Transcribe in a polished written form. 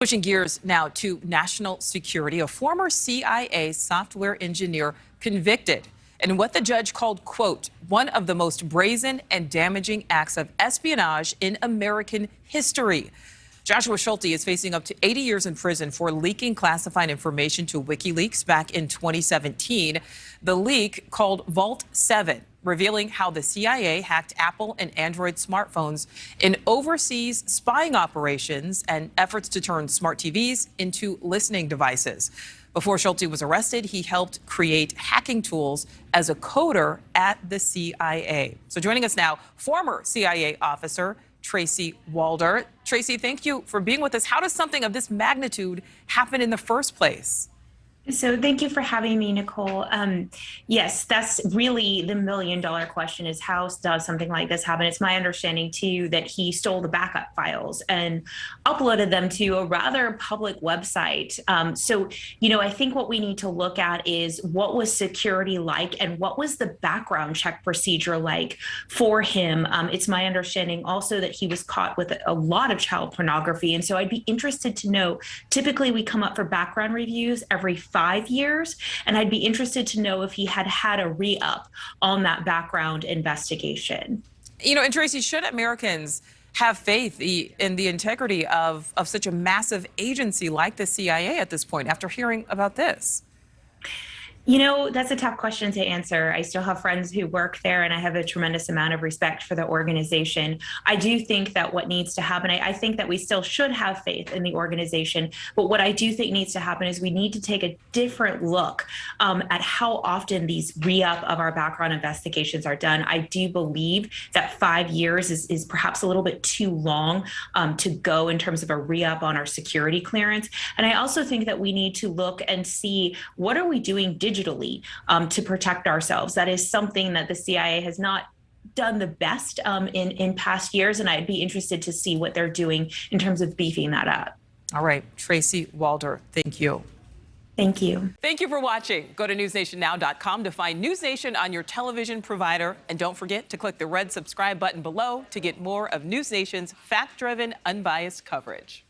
Switching gears now to national security, a former CIA software engineer convicted in what the judge called, quote, one of the most brazen and damaging acts of espionage in American history. Joshua Schulte is facing up to 80 years in prison for leaking classified information to Wikileaks back in 2017. The leak, called Vault 7, revealing how the CIA hacked Apple and Android smartphones in overseas spying operations and efforts to turn smart TVs into listening devices. Before Schulte was arrested, he helped create hacking tools as a coder at the CIA. So joining us now, former CIA officer Tracy Walder. Tracy, thank you for being with us. How does something of this magnitude happen in the first place? So thank you for having me, Nicole. Yes, that's really the million-dollar question, is how does something like this happen? It's my understanding, too, that he stole the backup files and uploaded them to a rather public website. I think what we need to look at is what was security like and what was the background check procedure like for him. It's my understanding also that he was caught with a lot of child pornography. And so I'd be interested to know, typically we come up for background reviews every 5 years, and I'd be interested to know if he had had a re-up on that background investigation. And Tracy, should Americans have faith in the integrity of such a massive agency like the CIA at this point after hearing about this? That's a tough question to answer. I still have friends who work there, and I have a tremendous amount of respect for the organization. I do think that what needs to happen, I think that we still should have faith in the organization, but what I do think needs to happen is we need to take a different look at how often these re-up of our background investigations are done. I do believe that 5 years is perhaps a little bit too long to go in terms of a re-up on our security clearance. And I also think that we need to look and see, what are we doing digitally to protect ourselves? That is something that the CIA has not done the best in past years, and I'd be interested to see what they're doing in terms of beefing that up. All right, Tracy Walder, thank you. Thank you. Thank you for watching. Go to newsnationnow.com to find NewsNation on your television provider. And don't forget to click the red subscribe button below to get more of NewsNation's fact-driven, unbiased coverage.